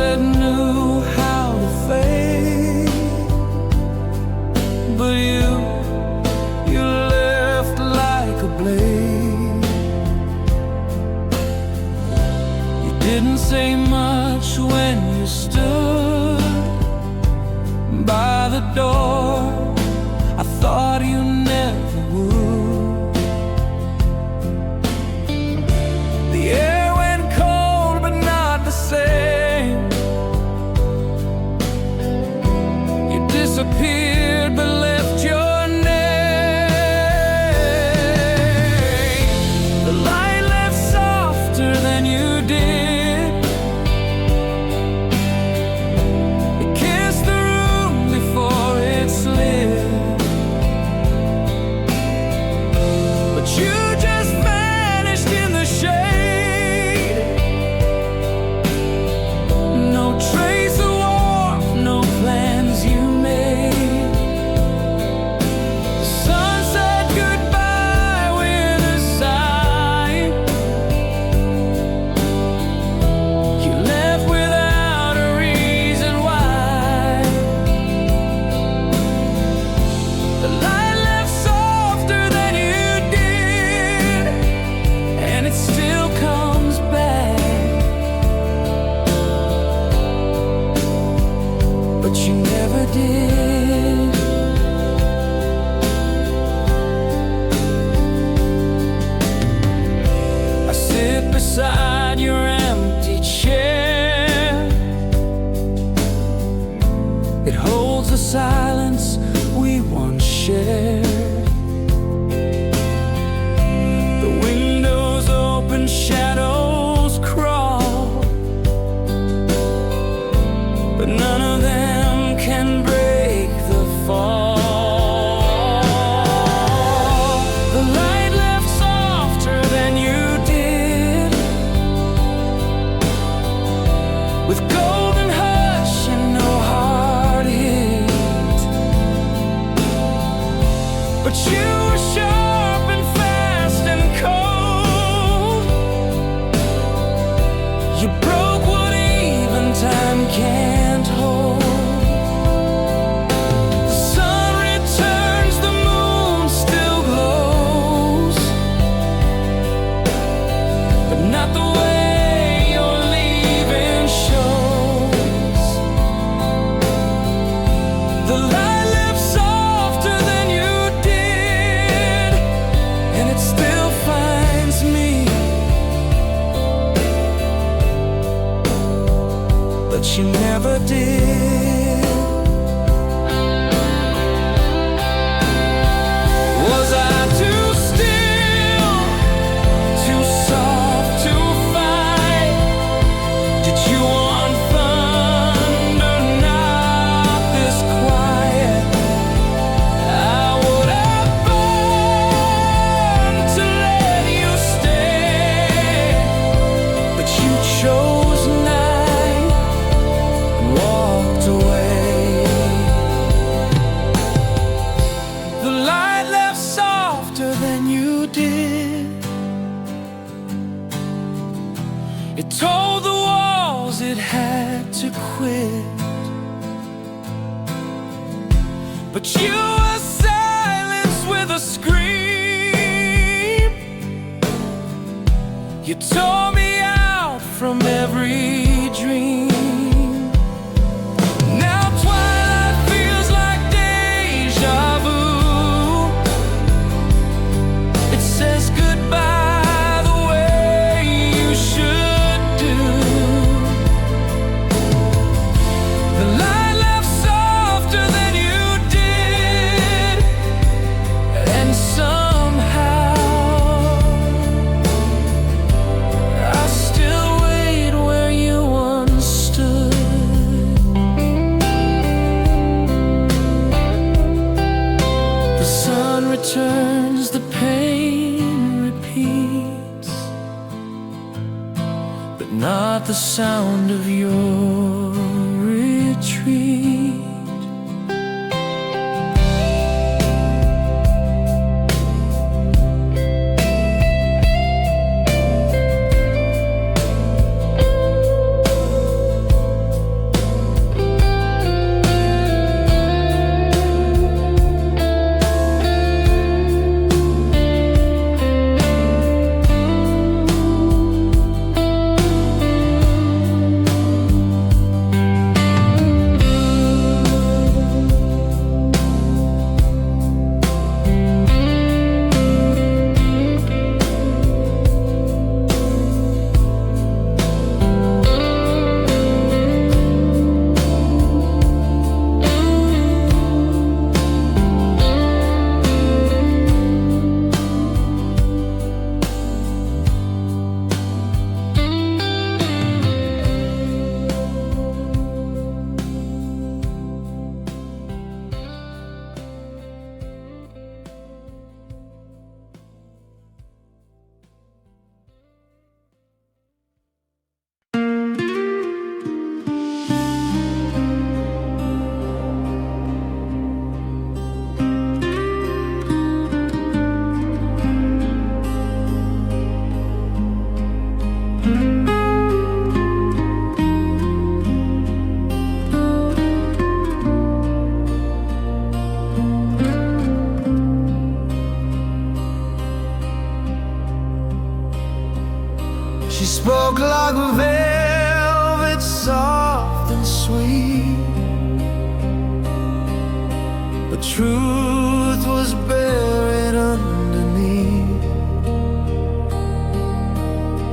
sunset knew how to fade, but you left like a blade. You didn't say much when you stood by the door. I thought you never would. The air went cold, but not the same. You disappeared, but left your name. The light left softer than you did. It kissed the room before it slid. But you just vanished in the shade. No trace of warmth, no plans you made. The sun said goodbye with a sigh. You left without a reason why. The light left softer than you did, and it still comes back. But you never did. I sit beside your empty chair. It holds the silence we once shared. The windows open, shadows crawl, but none of them can break the fall. The light left softer than you did, with golden hush and no hard hit. But you were sharp and fast and cold. You broke what even time can't hold. The sun returns, the moon still glows, but not the way your leaving shows. The light left softer than you did, and it still finds me. But you never did. Was I too still, too soft to fight? Did you want thunder, not this quiet? I would have burned to let you stay, but you chose night and walked away. The light left softer than you did. It told the walls it had to quit, but you were silenced with a scream. You tore me out from every dream. Now twilight feels like deja vu. It says goodbye the way you should do. The light left softer than you did, and somehow I still wait where you once stood. The sun returns, the pain repeats, but not the sound of your retreat. truth was buried underneath,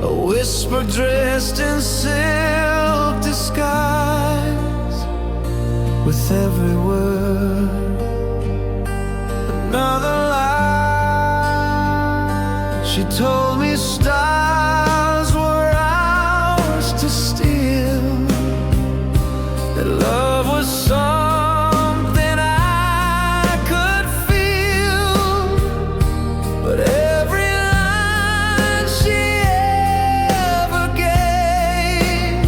a whisper dressed in silk disguise. With every word, another lie. She told me stars were ours to steal, that love was something I could feel. But every line she ever gave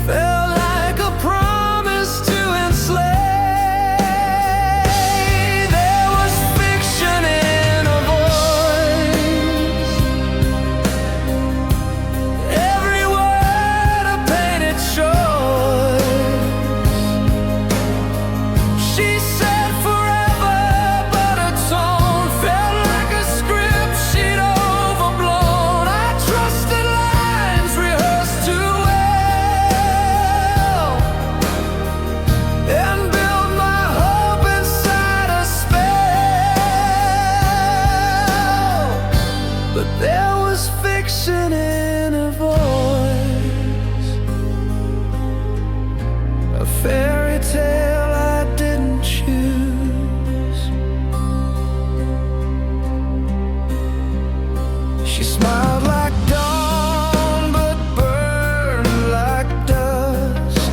felt like a promise to enslave. There was fiction in her voice, every word a painted choice. She said forever, but her tone felt like a script she'd overblown. I trusted lines rehearsed too well, and built my hope inside a spell. But there was fiction in her voice, a fairy tale I didn't choose. She smiled like dawn, but burned like dust,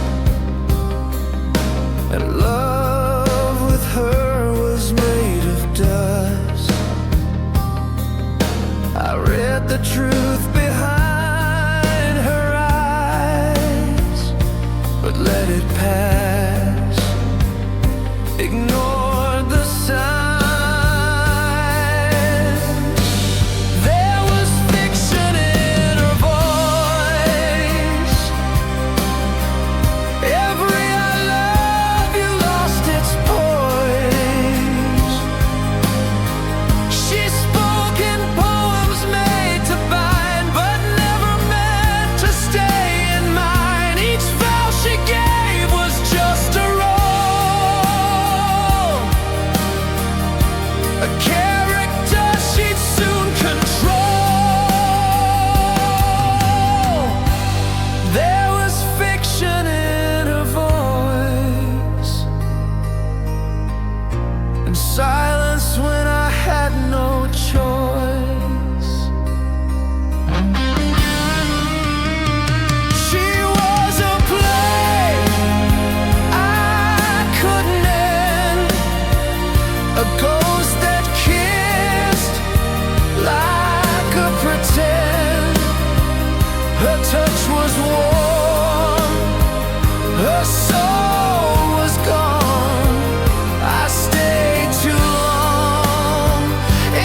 and love with her was made of dust. I read the truth behind her eyes, but let it pass, ignored the signs. There was fiction in her voice, every I love you lost its poise. She spoke in poems made to bind, but never meant to stay in mine. Each vow she gave was just a role, a character she'd soon control. There was fiction in her voice, and silence when I had no choice. She was a play I couldn't end, a ghost that kissed like a pretend. Her touch was warm, her soul was gone. I stayed too long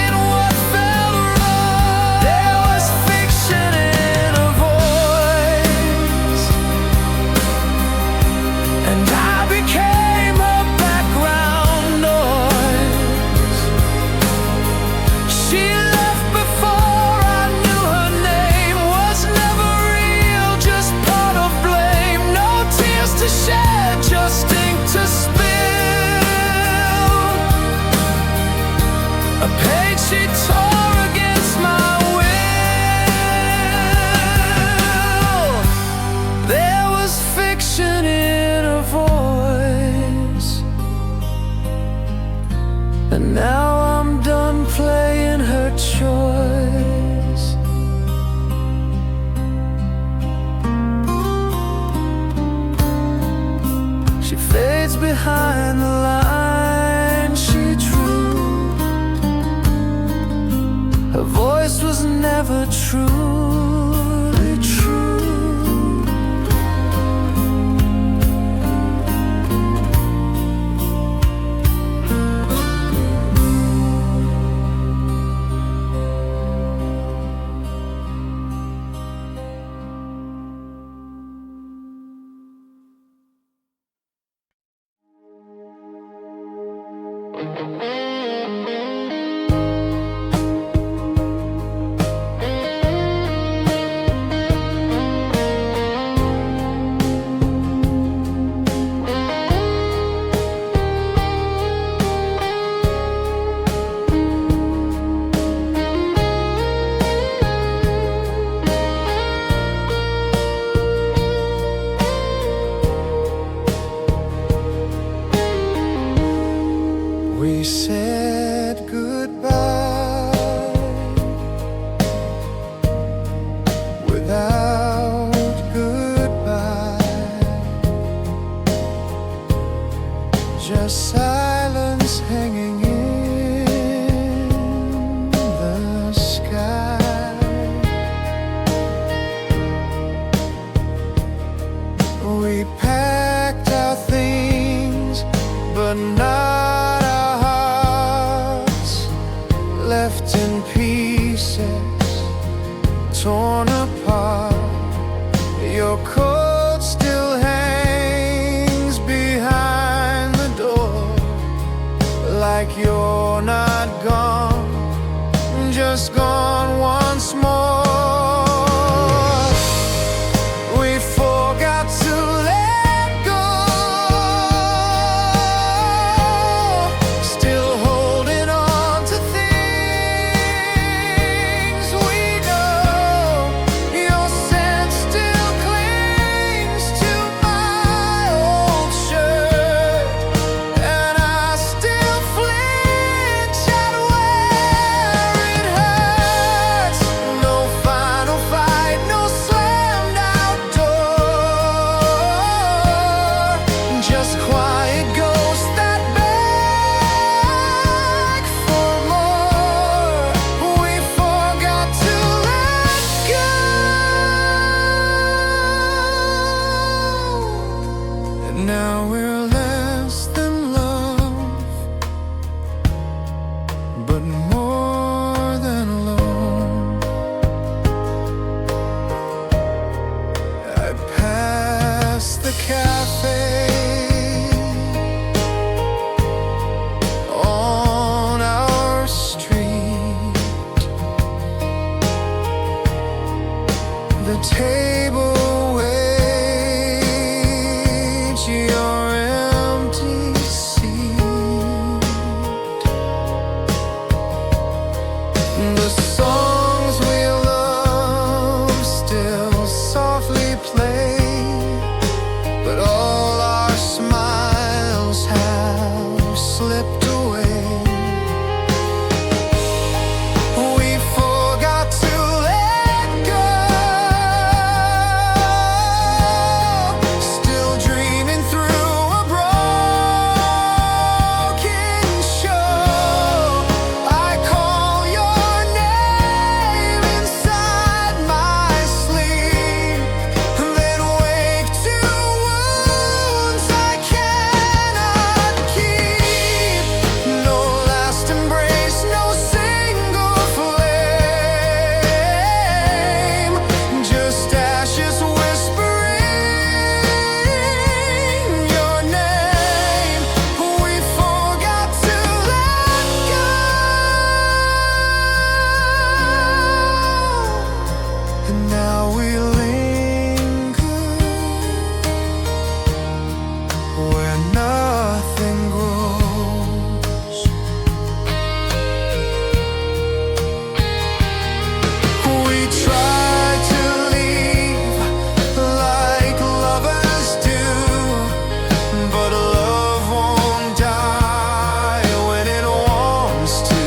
in what felt wrong. There was fiction in her voice, and I became her background noise. She left before I knew her name, was never real, just part of blame. No tears to shed, just ink to spill, a page she tore against my will. There was fiction in her voice, and now I'm done playing her choice. She fades behind the line she drew. Her voice was never truly true. the silence hanging in the sky. We packed our things, but not our hearts, left in pieces, torn apart. Your coat still hangs behind the door, like you're not gone, just gone once more. We forgot to let go, still holding on to things we know. Your scent still clings to my old shirt, and I still flinch at where it hurts. No final fight, no slammed out door, just quiet ghosts that beg for more. We forgot to let go, and now we're less than love, but more than alone. I passed the cafe on our street. The table waits your empty seat. The songs we love still softly play, but all our smiles have slipped away. We forgot to let go, still dreaming through a broken show. I call your name inside my sleep, then wake to wounds I cannot keep. No last embrace, no single flame, just ashes whispering your name. We forgot to let go, and now we linger where nothing grows. We try to leave like lovers do, but love won't die when it wants to.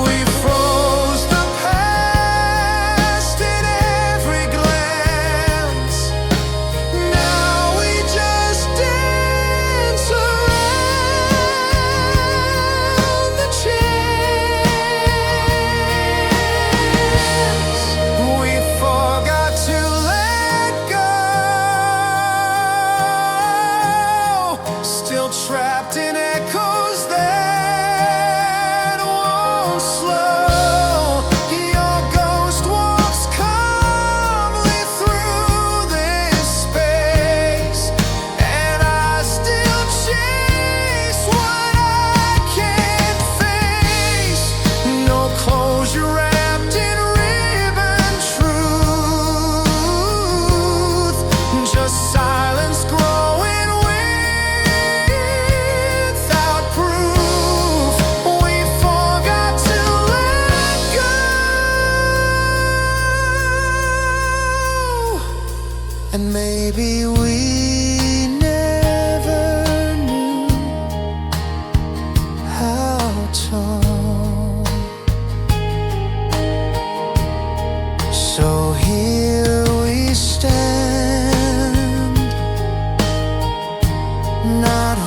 We froze the past in every glance. Now we just dance around the chance. We forgot to let go, still trapped in echoes that won't slow. Your ghost walks calmly through this space, and I still chase what I can't face. No closure wrapped in ribbon truth, just silence growing without proof. We forgot to let go, and maybe we never knew how tall. So here we stand, not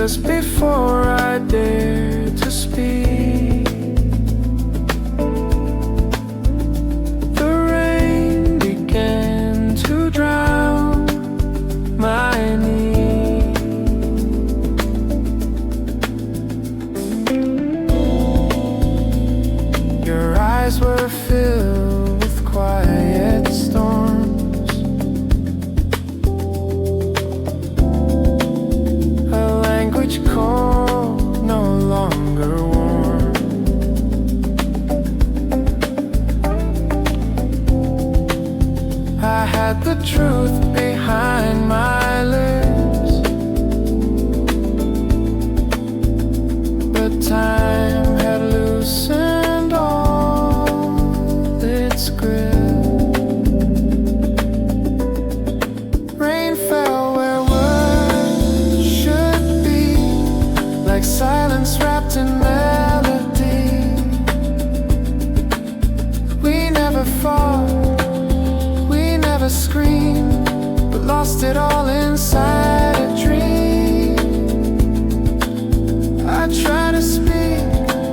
just before I dared to speak. The rain began to drown my need. Your eyes were filled with quiet storms, a language cold, no longer warm. I had the truth behind my lips, but time had loosened all its grip. Rain fell where words should be, like silence wrapped in melody. We never fought, we never screamed, but lost it all inside a dream. I tried to speak,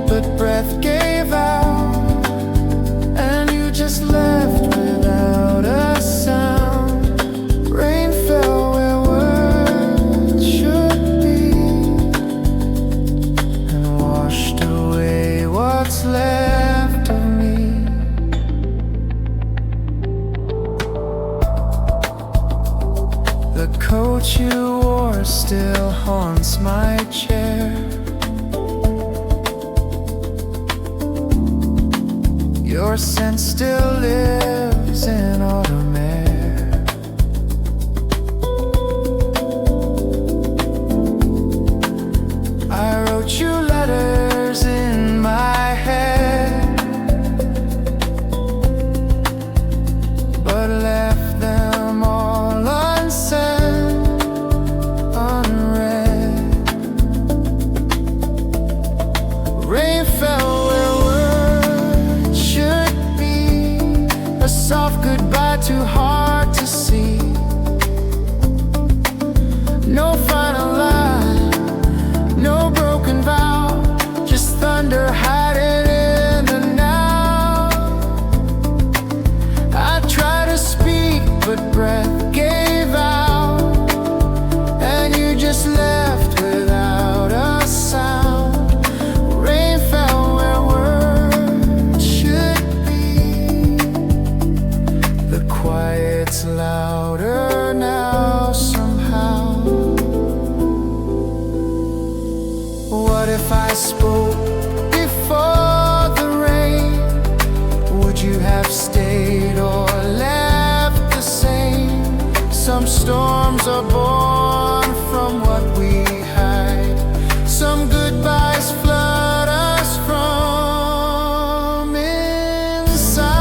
but breath gave out, and you just left without a sound. Rain fell where words should be, and washed away what's left of me. The coat you wore still haunts my chair. Your scent still lives in autumn air. I wrote you letters in my head, but left them all unsent, unread. Rain fell where words should be, a soft goodbye too hard to see. No final line, no broken vow, just thunder hiding in the now. I tried to speak, but breath gave out, and you just left without a sound. Rain fell where words should be. The quiet's louder now somehow. What if I spoke before the rain? Would you have stayed or left the same? Some storms are born from what we hide. Some goodbyes flood us from inside.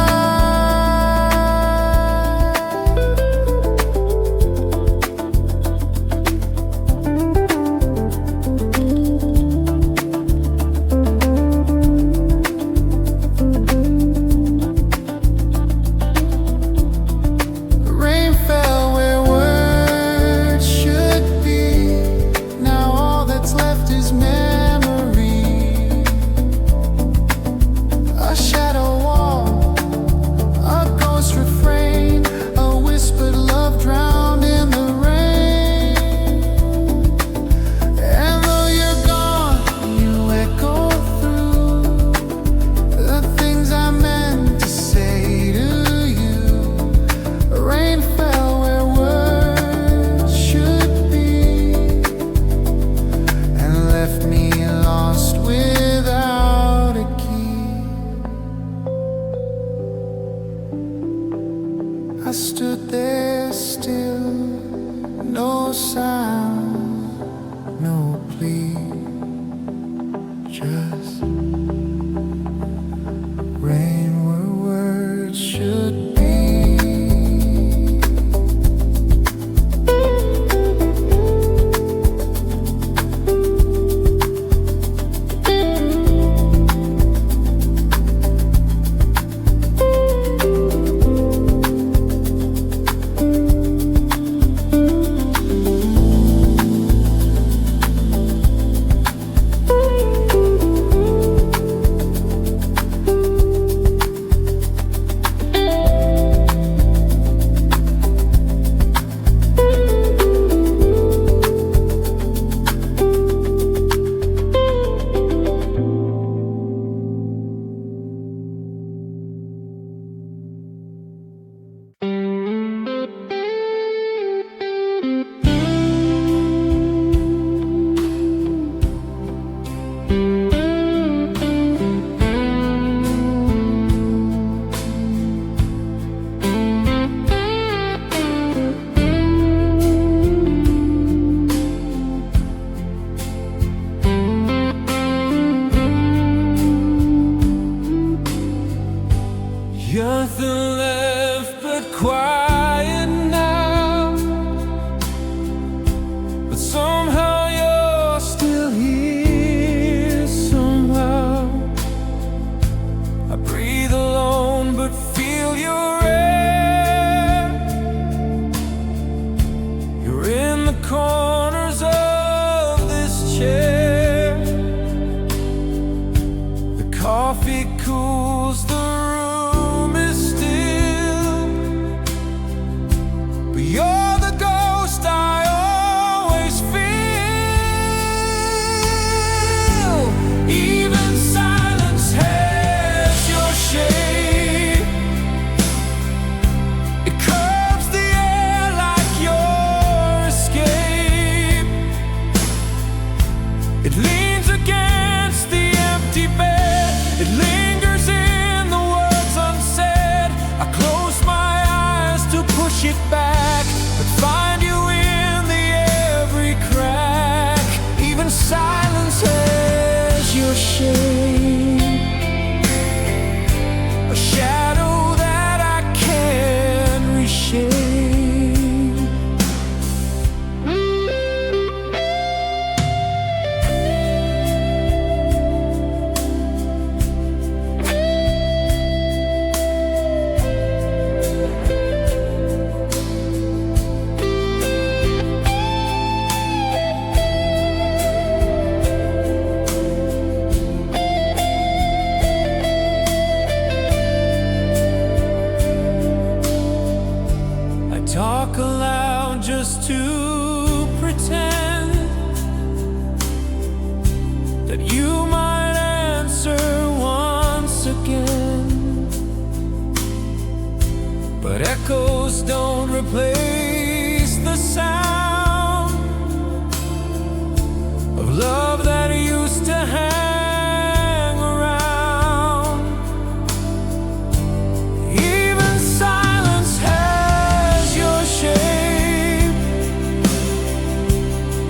Rain fell where words should be. Now all that's left is memory. A shadow wall, a ghost refrain, a whispered love drowned in the rain. And though you're gone, you echo through the things I meant to say to you. Rain fell where words should be, and left me lost without a key. I stood there still, no sound, no plea, just rain where words should be. It curves the air like your escape. It leans against the empty bed. It lingers in the words unsaid. I close my eyes to push it back, but find you in the every crack. Even silence has your shame, a shadow that I can't reshape. Talk aloud just to pretend that you might answer once again. But echoes don't replace the sound of love that used to hang around. Even silence has your shape.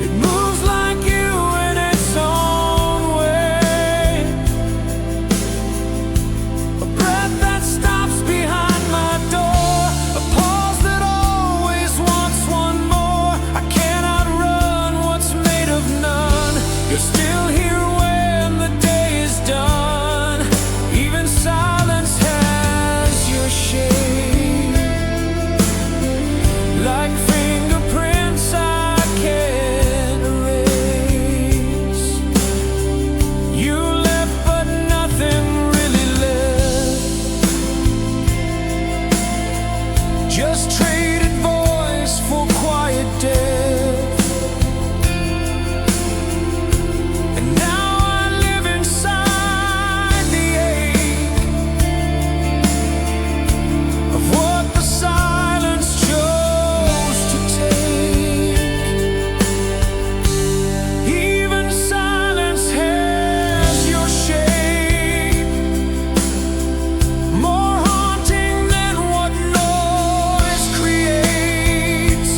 It moves like you in its own way. A breath that stops behind my door, a pause that always wants one more. I cannot run what's made of none. You're still here when the day is done. Even silence has your shape, like fingerprints I can't erase. You left but nothing really left, just traded voice for quiet death. And now I live inside the ache of what the silence chose to take. Even silence has your shape, more haunting than what noise creates.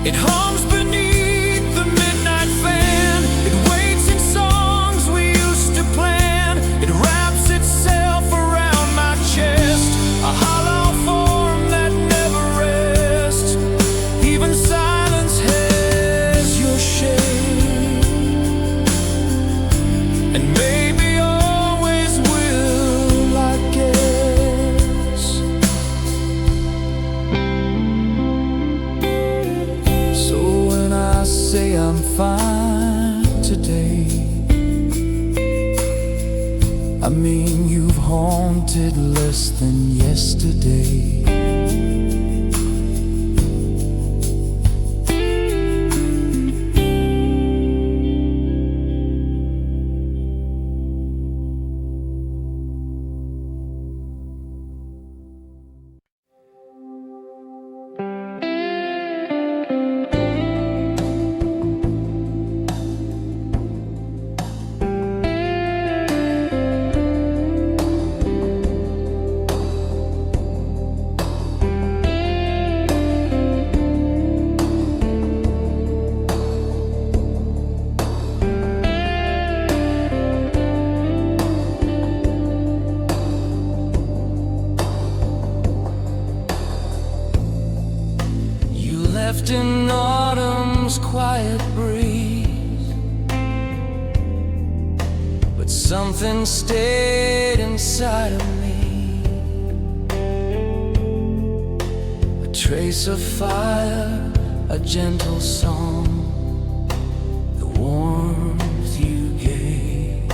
It hums beneath the midnight fan. It waits in songs we used to plan. It wraps itself around my chest, a hollow form that never rests. Even silence has your shape, and maybe always will, I guess. So when I say I'm fine today, I mean you've haunted less than yesterday. Left in autumn's quiet breeze, but something stayed inside of me, a trace of fire, a gentle song, the warmth you gave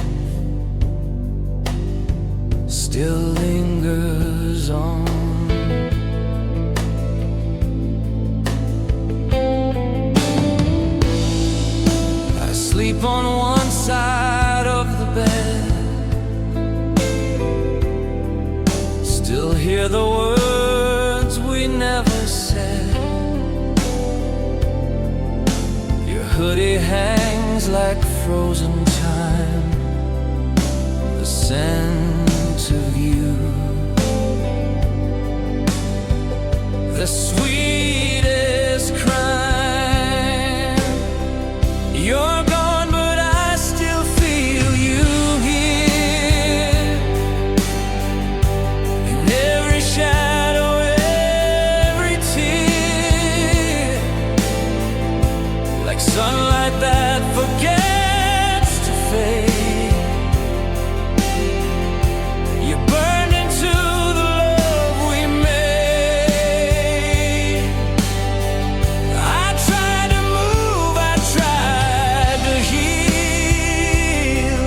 still lingers on. Sleep on one side of the bed, still hear the words never said. Your hoodie hangs like frozen time, the scent of you, the sweetest crime. You're gone, but I still feel you here, in every shadow, every tear, like sunlight that forgets to fade. You burned into the love we made. I tried to move, I tried to heal,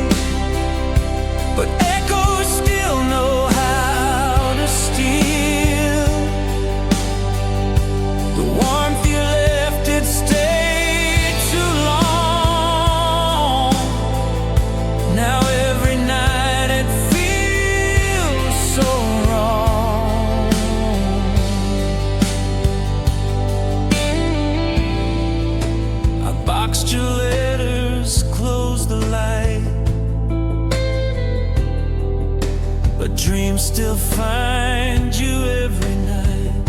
but echoes still know how to steal. The warmth you left, it stayed too long. Now every night it feels so wrong. I boxed your letters, closed the light, but dreams still find you every night.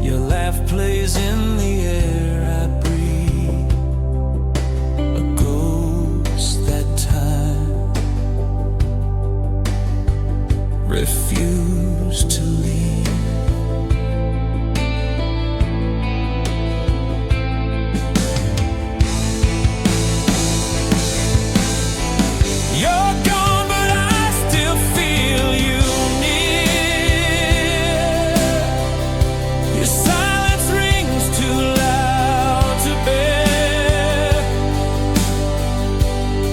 Your laugh plays in the air I breathe, a ghost that time refused to leave. You're gone, but I still feel you near. Your silence rings too loud to bear,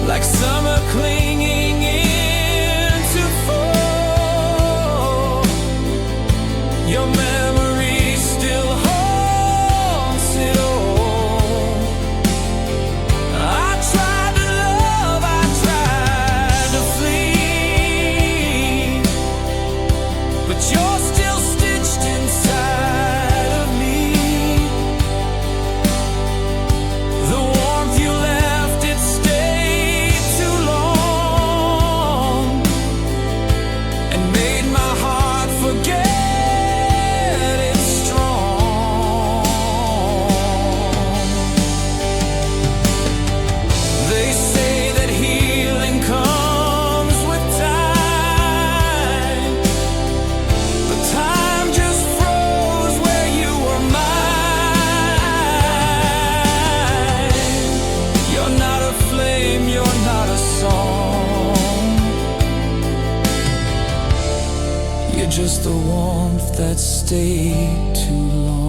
like summer clinging into fall. Your memory still haunts it all. I tried to love, I tried to flee, but you're still stitched inside of me. The warmth you left, it stayed too long, and made my heart forget it's strong. They say that healing comes with time, but time just froze where you were mine. You're not a flame, you're not a song. You're just the warmth that stayed too long.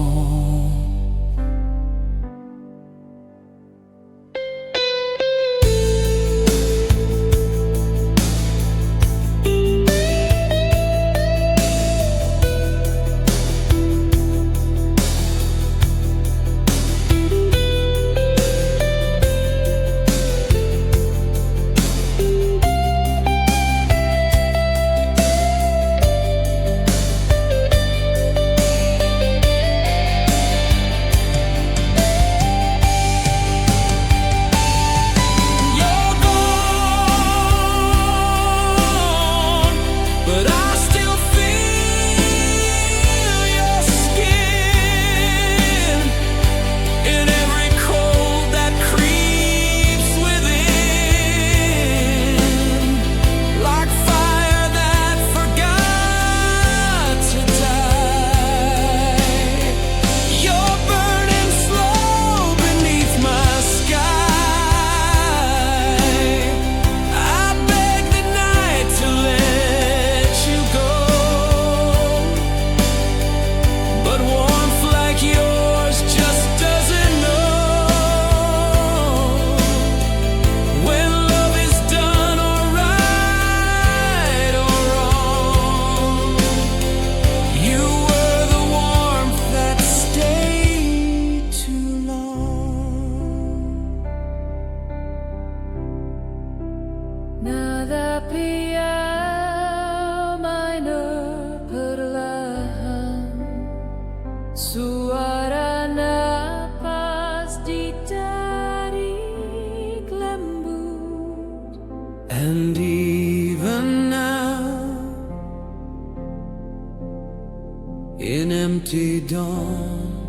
in empty dawn.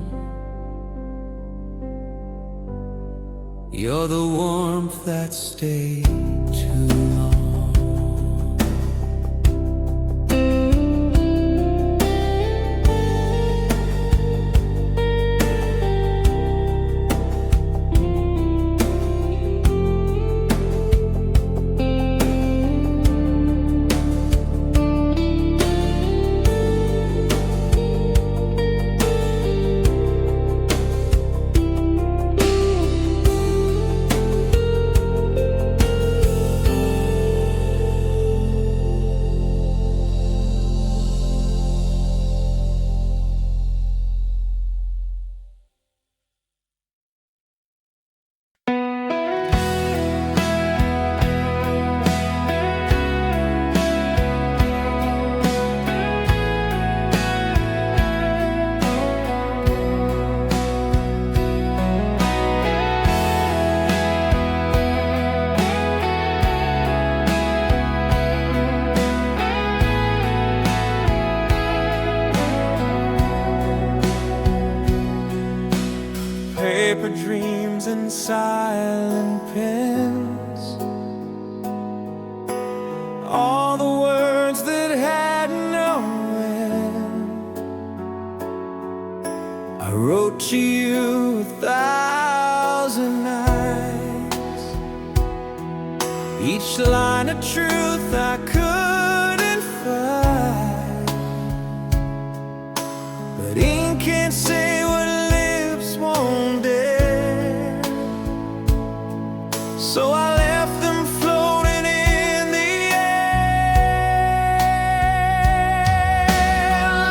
You're the warmth that stayed too long. Paper dreams and silent pens, all the words that had no end. I wrote to you 1,000 nights, each line a truth I couldn't find, but ink can't say what lips won't dare, so I left them floating in the air.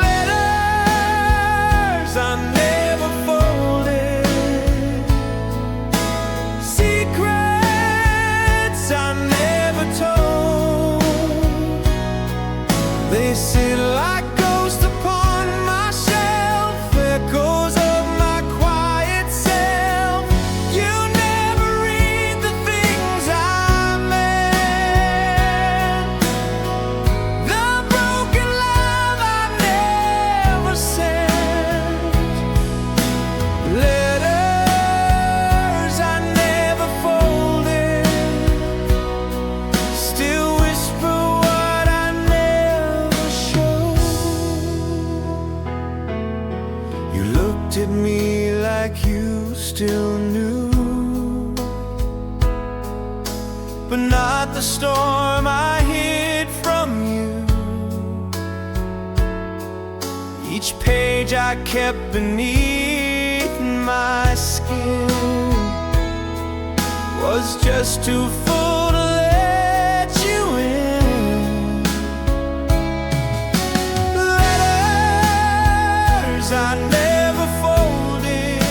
Letters I never folded, secrets I never told. They sit like ghosts upon my shelf, echoes of my quiet self. You never read the things I meant, the broken love I never sent. Letters I never folded, still whisper what I never showed. You looked at me like you still knew, but not the storm I hid from you. Each page I kept beneath my skin was just too full to let you in. Letters I never folded,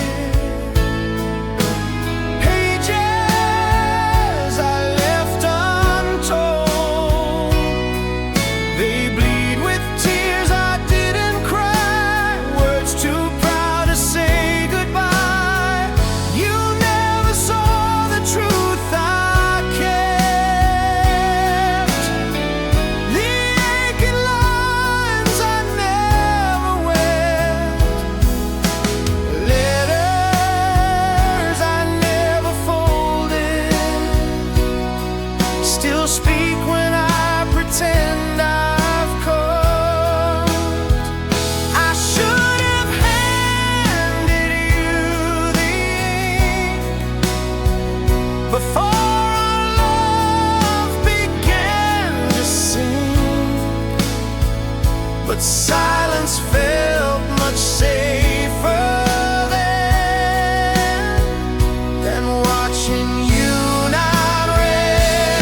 pages I left untold. They bleed with tears I didn't cry, words too proud to say goodbye. You never saw the truth I kept, the aching lines I never wept. Letters I never folded, still speak when I pretend I've caught. I should have handed you the ink before our love began to sink, but silence felt much safer than watching you not read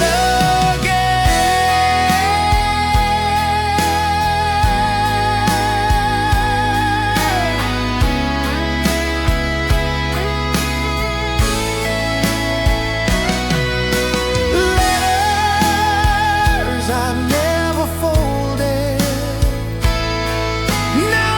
Letters I never folded, now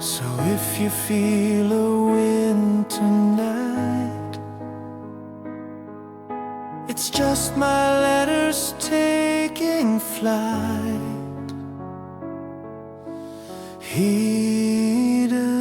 So if you feel a wind tonight, it's just my letters taking flight. Eden.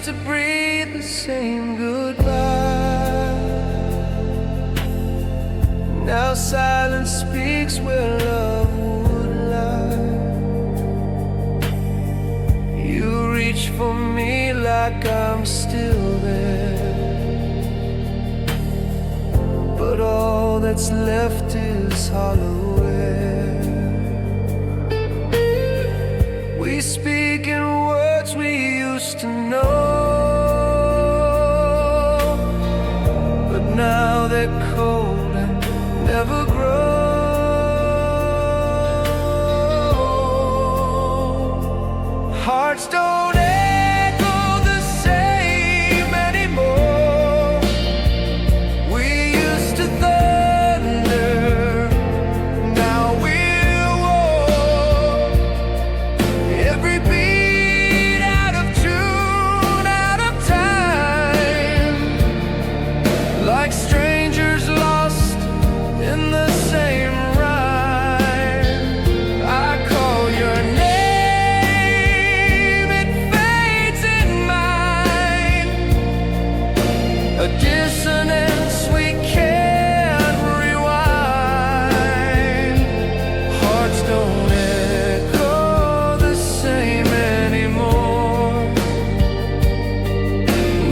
To breathe the same goodbye. Now silence speaks where love would lie. You reach for me like I'm still there, but all that's left is hollow air. We speak in words we used to know, now they're cold and never grow. Hearts don't echo the same anymore. We used to thunder, now we're war. Every beat out of tune, out of time, like strangers lost in the same rhyme. I call your name, it fades in mine, a dissonance we can't rewind. Hearts don't echo the same anymore.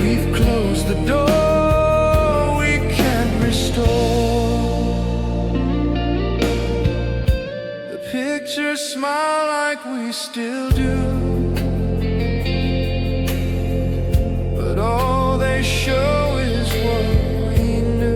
We've closed the door, pictures smile like we still do, but all they show is what we knew.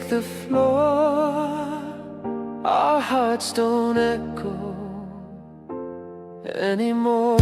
shake the floor. Our hearts don't echo anymore.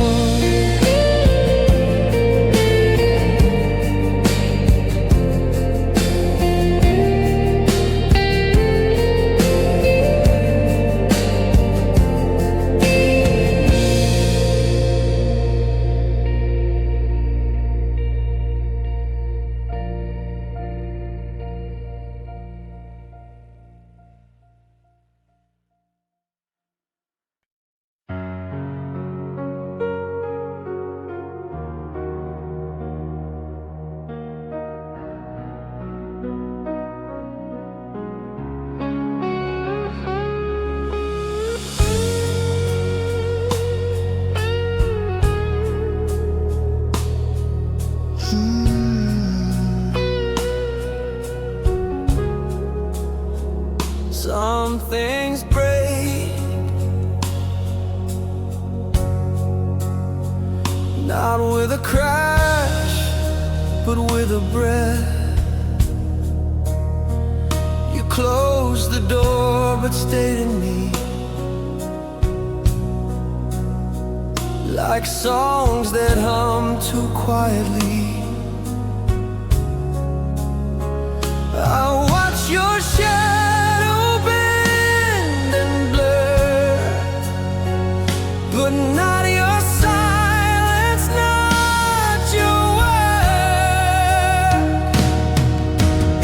Some things break, not with a crash, but with a breath. You closed the door but stayed in me, like songs that hum too quietly. I watch your shadow bend and blur, but not your silence, not your word.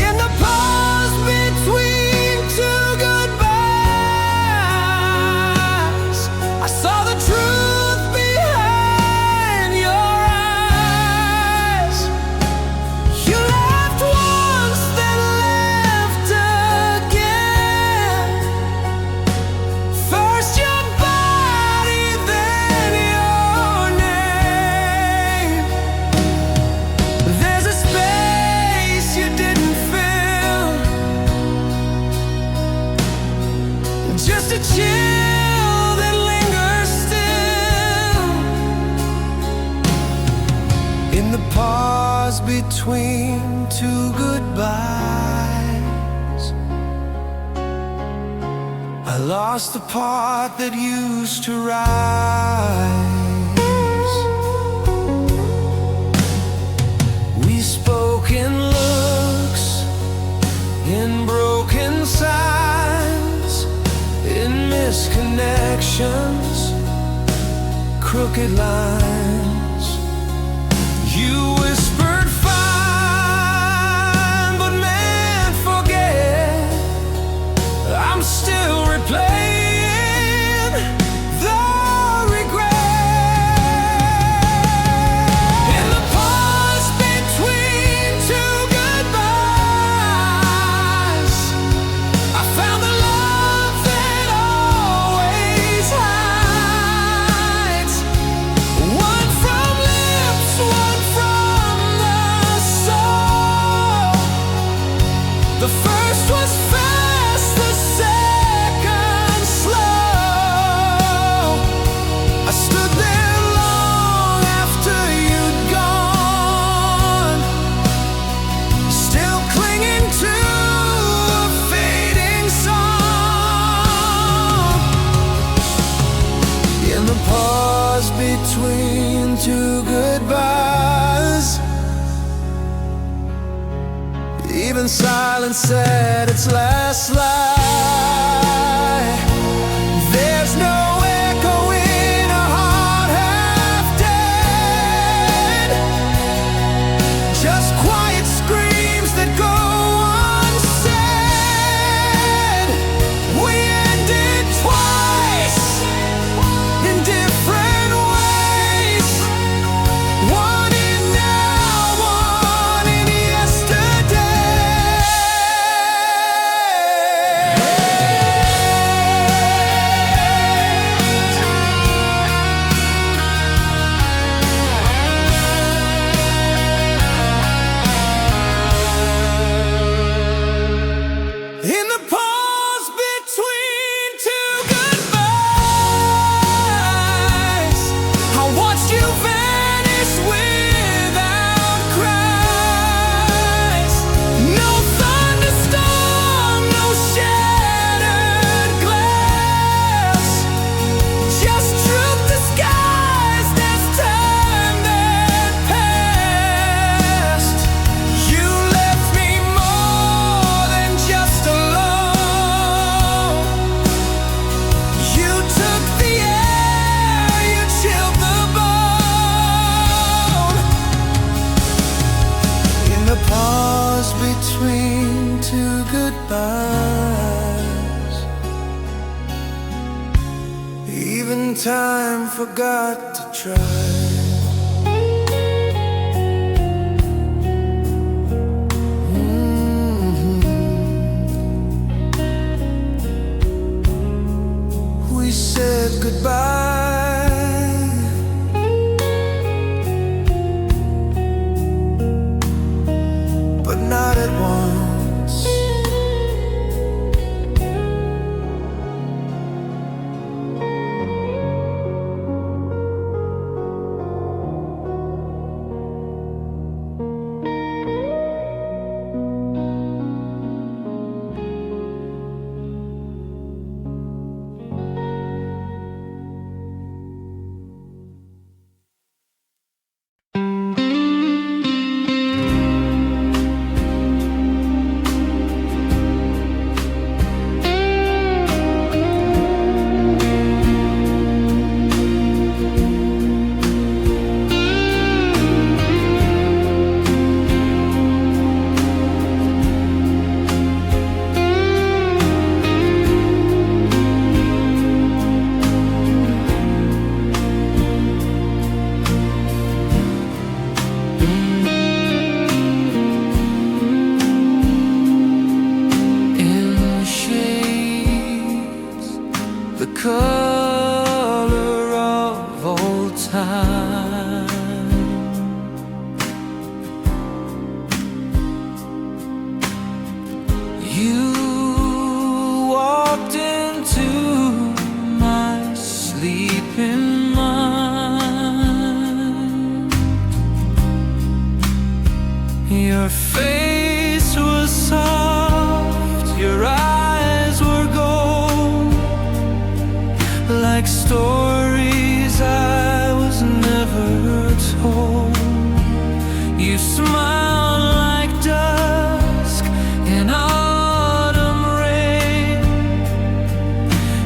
In the pause between two goodbyes, I saw the truth behind your eyes. You laughed once, then laughed again. First your body, then your name. There's a space you didn't fill, just a chill that lingers still. In the pause between two goodbyes, I lost the part that used to rise. We spoke in looks, in broken signs, in misconnections, crooked lines. You whispered fine, but man, forget. I'm still replaying the regret. In the pause between two goodbyes, I found the love that always hides. One from lips, one from the soul. The first was fast, the second slow. I stood there long after you'd gone, still clinging to a fading song. In the pause between two goodbyes, even silence said its last lie. There's no echo in a heart half dead, just quiet screams that go unsaid. We ended twice in different ways, one in now, one in yesterday. time forgot to try. We said goodbye, but not at once. The color of old time, you walked into my sleeping mind. Your face was soft, your eyes were gold, like stories I was never told. You smiled like dusk in autumn rain,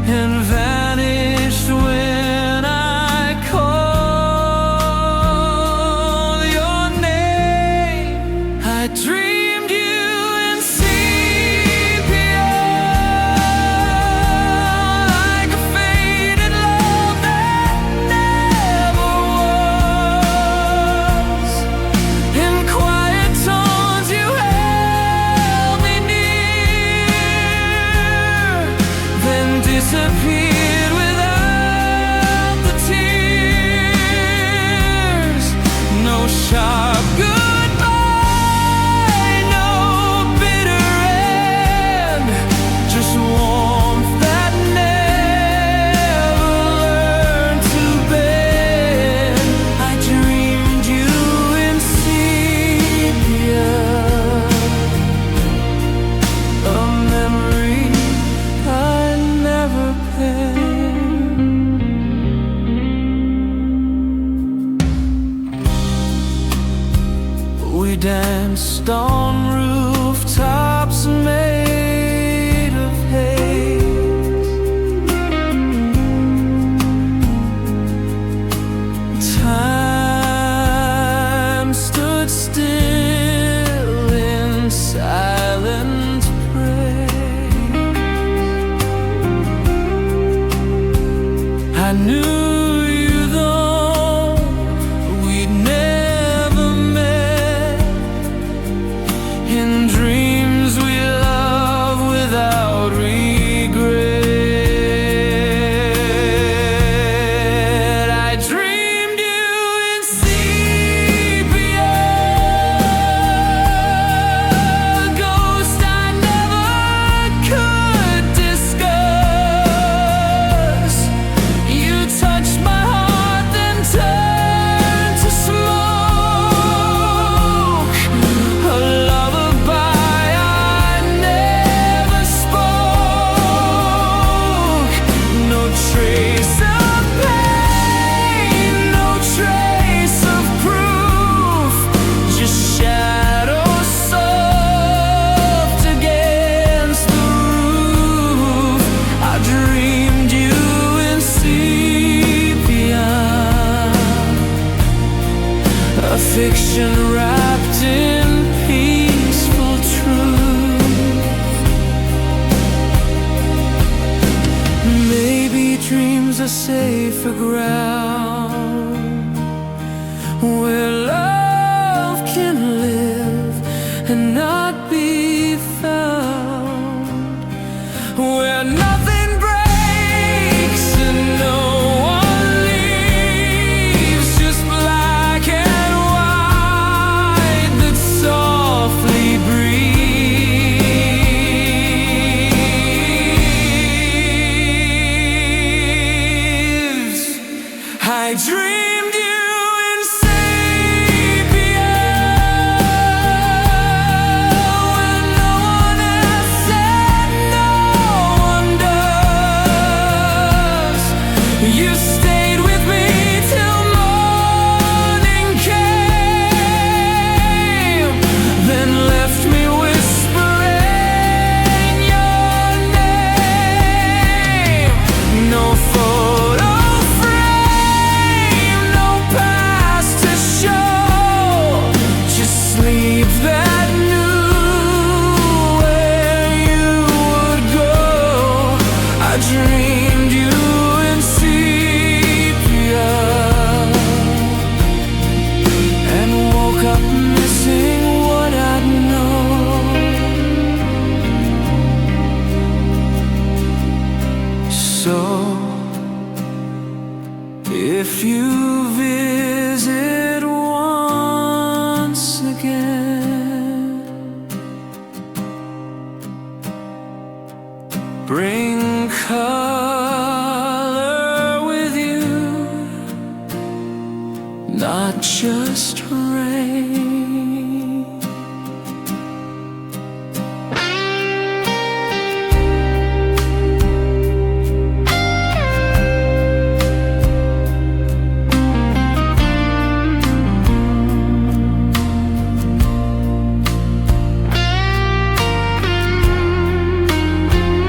and vanished when I called your name. I dreamed you in sepia, like a faded love that never was. In quiet tones you held me near, then disappeared without the tears. No sharp goodbye, no bitter end, just warmth that never learned to bend. I dreamed you in sepia, a memory I never penned. a safer ground, where love can live and not be found, where nothing breaks and no one leaves, just black and white that softly breathes. I dreamed you in sepia, when no one else said no one does. You stayed with me till morning came, then left me whispering your name. No photo frame, no past to show, just sleep that knew where you would go. I dreamed you in sepia, and woke up missing what I'd known. So if you visit once again, bring color with you, not just rain.